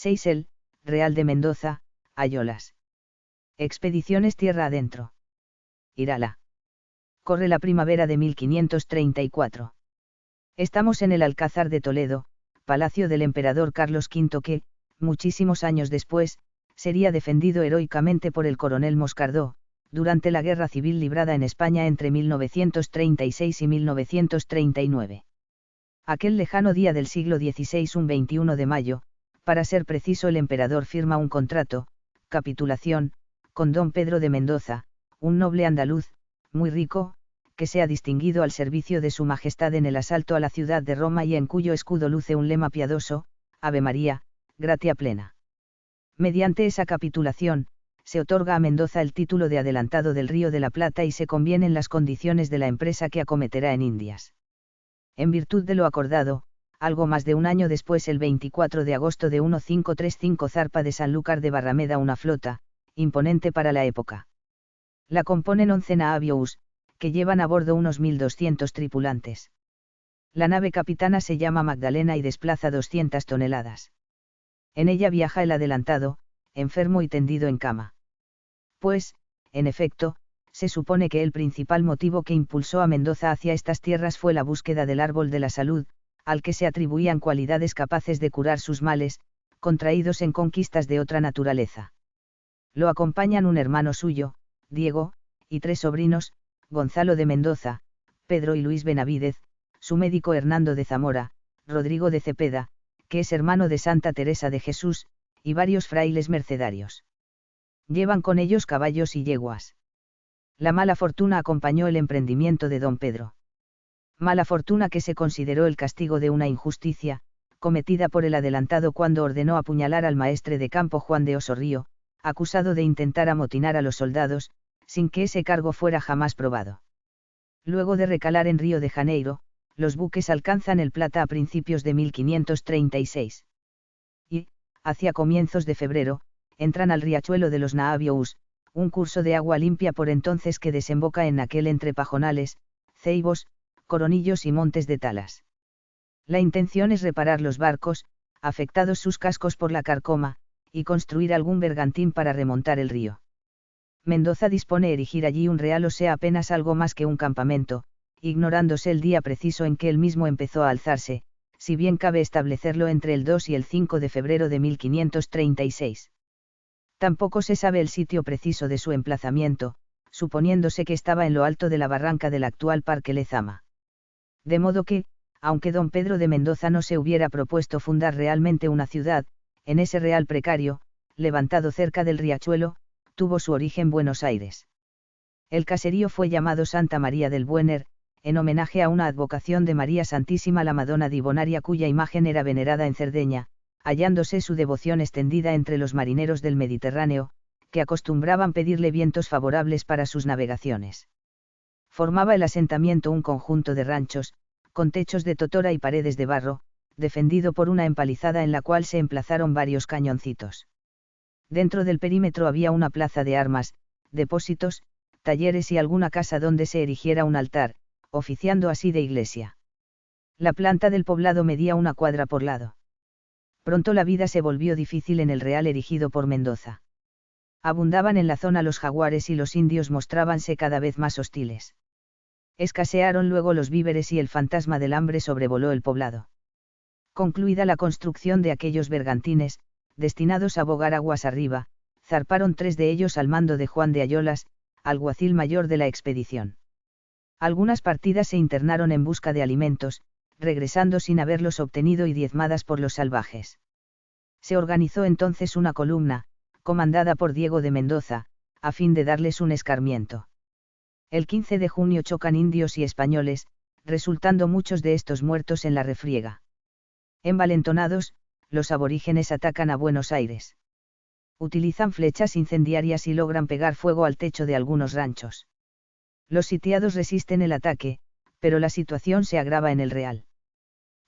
6. El Real de Mendoza, Ayolas. Expediciones tierra adentro. Irala. Corre la primavera de 1534. Estamos en el Alcázar de Toledo, palacio del emperador Carlos V que, muchísimos años después, sería defendido heroicamente por el coronel Moscardó, durante la guerra civil librada en España entre 1936 y 1939. Aquel lejano día del siglo XVI, un 21 de mayo, para ser preciso, el emperador firma un contrato, capitulación, con don Pedro de Mendoza, un noble andaluz, muy rico, que se ha distinguido al servicio de su majestad en el asalto a la ciudad de Roma y en cuyo escudo luce un lema piadoso, Ave María, gratia plena. Mediante esa capitulación, se otorga a Mendoza el título de adelantado del Río de la Plata y se convienen las condiciones de la empresa que acometerá en Indias. En virtud de lo acordado, algo más de un año después, el 24 de agosto de 1535, zarpa de Sanlúcar de Barrameda una flota, imponente para la época. La componen 11 navíos, que llevan a bordo unos 1.200 tripulantes. La nave capitana se llama Magdalena y desplaza 200 toneladas. En ella viaja el adelantado, enfermo y tendido en cama. Pues, en efecto, se supone que el principal motivo que impulsó a Mendoza hacia estas tierras fue la búsqueda del árbol de la salud, al que se atribuían cualidades capaces de curar sus males, contraídos en conquistas de otra naturaleza. Lo acompañan un hermano suyo, Diego, y 3 sobrinos, Gonzalo de Mendoza, Pedro y Luis Benavídez, su médico Hernando de Zamora, Rodrigo de Cepeda, que es hermano de Santa Teresa de Jesús, y varios frailes mercedarios. Llevan con ellos caballos y yeguas. La mala fortuna acompañó el emprendimiento de don Pedro. Mala fortuna que se consideró el castigo de una injusticia, cometida por el adelantado cuando ordenó apuñalar al maestre de campo Juan de Osorrío, acusado de intentar amotinar a los soldados, sin que ese cargo fuera jamás probado. Luego de recalar en Río de Janeiro, los buques alcanzan el Plata a principios de 1536. Y, hacia comienzos de febrero, entran al riachuelo de los Navíos, un curso de agua limpia por entonces que desemboca en aquel entre pajonales, ceibos, coronillos y montes de talas. La intención es reparar los barcos, afectados sus cascos por la carcoma, y construir algún bergantín para remontar el río. Mendoza dispone erigir allí un real, o sea apenas algo más que un campamento, ignorándose el día preciso en que él mismo empezó a alzarse, si bien cabe establecerlo entre el 2 y el 5 de febrero de 1536. Tampoco se sabe el sitio preciso de su emplazamiento, suponiéndose que estaba en lo alto de la barranca del actual Parque Lezama. De modo que, aunque don Pedro de Mendoza no se hubiera propuesto fundar realmente una ciudad, en ese real precario, levantado cerca del riachuelo, tuvo su origen Buenos Aires. El caserío fue llamado Santa María del Buener, en homenaje a una advocación de María Santísima la Madonna di Bonaria, cuya imagen era venerada en Cerdeña, hallándose su devoción extendida entre los marineros del Mediterráneo, que acostumbraban pedirle vientos favorables para sus navegaciones. Formaba el asentamiento un conjunto de ranchos, con techos de totora y paredes de barro, defendido por una empalizada en la cual se emplazaron varios cañoncitos. Dentro del perímetro había una plaza de armas, depósitos, talleres y alguna casa donde se erigiera un altar, oficiando así de iglesia. La planta del poblado medía 1 cuadra por lado. Pronto la vida se volvió difícil en el real erigido por Mendoza. Abundaban en la zona los jaguares y los indios mostrábanse cada vez más hostiles. Escasearon luego los víveres y el fantasma del hambre sobrevoló el poblado. Concluida la construcción de aquellos bergantines, destinados a bogar aguas arriba, zarparon 3 de ellos al mando de Juan de Ayolas, alguacil mayor de la expedición. Algunas partidas se internaron en busca de alimentos, regresando sin haberlos obtenido y diezmadas por los salvajes. Se organizó entonces una columna, comandada por Diego de Mendoza, a fin de darles un escarmiento. El 15 de junio chocan indios y españoles, resultando muchos de estos muertos en la refriega. Envalentonados, los aborígenes atacan a Buenos Aires. Utilizan flechas incendiarias y logran pegar fuego al techo de algunos ranchos. Los sitiados resisten el ataque, pero la situación se agrava en el real.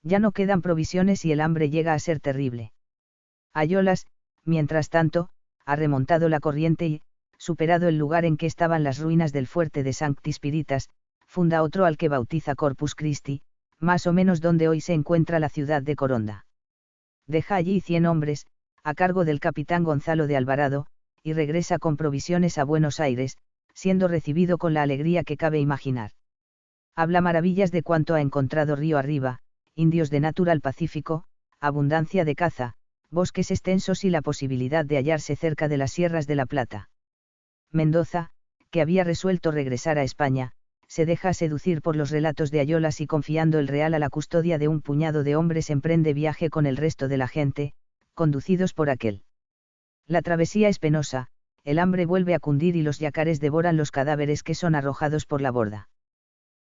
Ya no quedan provisiones y el hambre llega a ser terrible. Ayolas, mientras tanto, ha remontado la corriente y, superado el lugar en que estaban las ruinas del fuerte de Sancti Spiritas, funda otro al que bautiza Corpus Christi, más o menos donde hoy se encuentra la ciudad de Coronda. Deja allí 100 hombres, a cargo del capitán Gonzalo de Alvarado, y regresa con provisiones a Buenos Aires, siendo recibido con la alegría que cabe imaginar. Habla maravillas de cuanto ha encontrado río arriba, indios de natural pacífico, abundancia de caza, bosques extensos y la posibilidad de hallarse cerca de las sierras de la Plata. Mendoza, que había resuelto regresar a España, se deja seducir por los relatos de Ayolas y confiando el real a la custodia de un puñado de hombres emprende viaje con el resto de la gente, conducidos por aquel. La travesía es penosa, el hambre vuelve a cundir y los yacares devoran los cadáveres que son arrojados por la borda.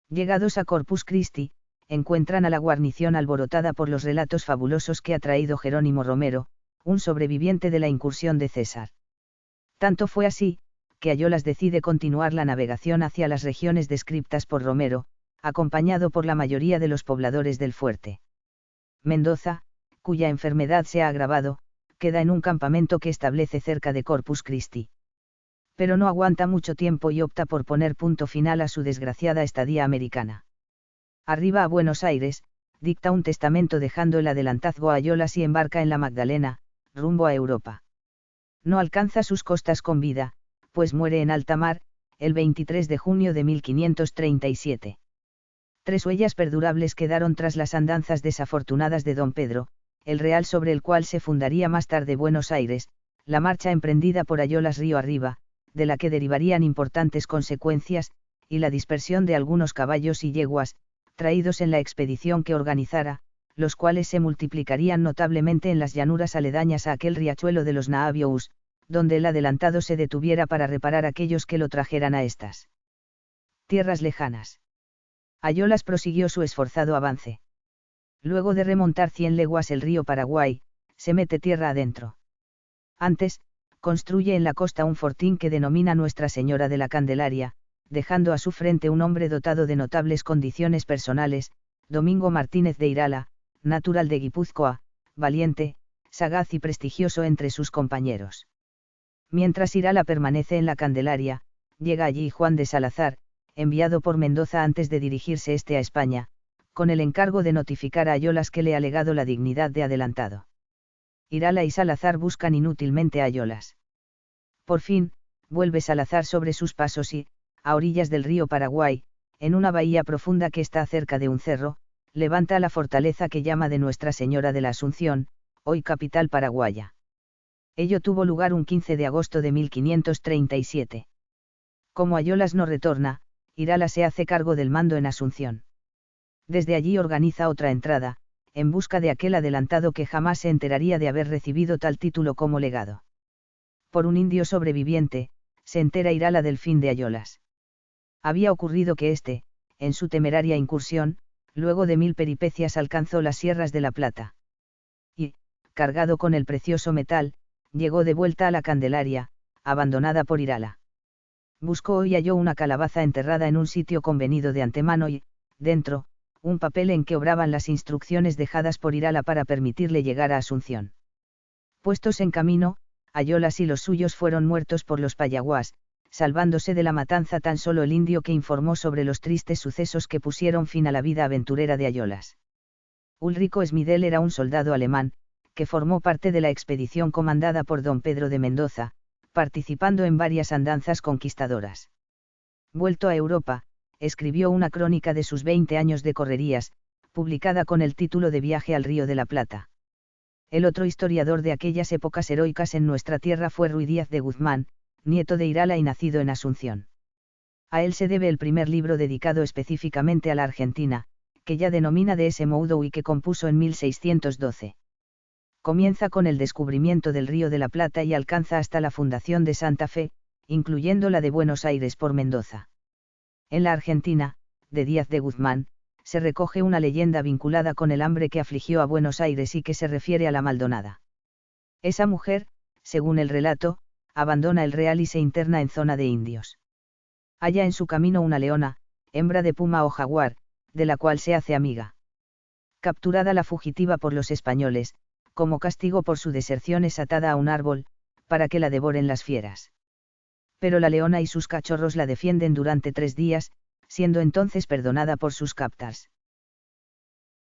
Llegados a Corpus Christi, encuentran a la guarnición alborotada por los relatos fabulosos que ha traído Jerónimo Romero, un sobreviviente de la incursión de César. Tanto fue así, que Ayolas decide continuar la navegación hacia las regiones descriptas por Romero, acompañado por la mayoría de los pobladores del fuerte. Mendoza, cuya enfermedad se ha agravado, queda en un campamento que establece cerca de Corpus Christi. Pero no aguanta mucho tiempo y opta por poner punto final a su desgraciada estadía americana. Arriba a Buenos Aires, dicta un testamento dejando el adelantazgo a Ayolas y embarca en la Magdalena, rumbo a Europa. No alcanza sus costas con vida, pues muere en alta mar, el 23 de junio de 1537. 3 huellas perdurables quedaron tras las andanzas desafortunadas de don Pedro, el real sobre el cual se fundaría más tarde Buenos Aires, la marcha emprendida por Ayolas río arriba, de la que derivarían importantes consecuencias, y la dispersión de algunos caballos y yeguas, traídos en la expedición que organizara, los cuales se multiplicarían notablemente en las llanuras aledañas a aquel riachuelo de los Naabious, donde el adelantado se detuviera para reparar aquellos que lo trajeran a estas tierras lejanas. Ayolas prosiguió su esforzado avance. Luego de remontar 100 leguas el río Paraguay, se mete tierra adentro. Antes, construye en la costa un fortín que denomina Nuestra Señora de la Candelaria, dejando a su frente un hombre dotado de notables condiciones personales, Domingo Martínez de Irala, natural de Guipúzcoa, valiente, sagaz y prestigioso entre sus compañeros. Mientras Irala permanece en la Candelaria, llega allí Juan de Salazar, enviado por Mendoza antes de dirigirse a España, con el encargo de notificar a Ayolas que le ha legado la dignidad de adelantado. Irala y Salazar buscan inútilmente a Ayolas. Por fin, vuelve Salazar sobre sus pasos y, a orillas del río Paraguay, en una bahía profunda que está cerca de un cerro, levanta la fortaleza que llama de Nuestra Señora de la Asunción, hoy capital paraguaya. Ello tuvo lugar un 15 de agosto de 1537. Como Ayolas no retorna, Irala se hace cargo del mando en Asunción. Desde allí organiza otra entrada, en busca de aquel adelantado que jamás se enteraría de haber recibido tal título como legado. Por un indio sobreviviente, se entera Irala del fin de Ayolas. Había ocurrido que éste, en su temeraria incursión, luego de 1000 peripecias alcanzó las sierras de la Plata. Y, cargado con el precioso metal, llegó de vuelta a la Candelaria, abandonada por Irala. Buscó y halló una calabaza enterrada en un sitio convenido de antemano y, dentro, un papel en que obraban las instrucciones dejadas por Irala para permitirle llegar a Asunción. Puestos en camino, Ayolas y los suyos fueron muertos por los payaguás, salvándose de la matanza tan solo el indio que informó sobre los tristes sucesos que pusieron fin a la vida aventurera de Ayolas. Ulrico Smidel era un soldado alemán, que formó parte de la expedición comandada por don Pedro de Mendoza, participando en varias andanzas conquistadoras. Vuelto a Europa, escribió una crónica de sus 20 años de correrías, publicada con el título de Viaje al Río de la Plata. El otro historiador de aquellas épocas heroicas en nuestra tierra fue Ruy Díaz de Guzmán, nieto de Irala y nacido en Asunción. A él se debe el primer libro dedicado específicamente a la Argentina, que ya denomina de ese modo y que compuso en 1612. Comienza con el descubrimiento del Río de la Plata y alcanza hasta la fundación de Santa Fe, incluyendo la de Buenos Aires por Mendoza. En la Argentina, de Díaz de Guzmán, se recoge una leyenda vinculada con el hambre que afligió a Buenos Aires y que se refiere a la Maldonada. Esa mujer, según el relato, abandona el real y se interna en zona de indios. Halla en su camino una leona, hembra de puma o jaguar, de la cual se hace amiga. Capturada la fugitiva por los españoles, como castigo por su deserción es atada a un árbol, para que la devoren las fieras. Pero la leona y sus cachorros la defienden durante 3 días, siendo entonces perdonada por sus captors.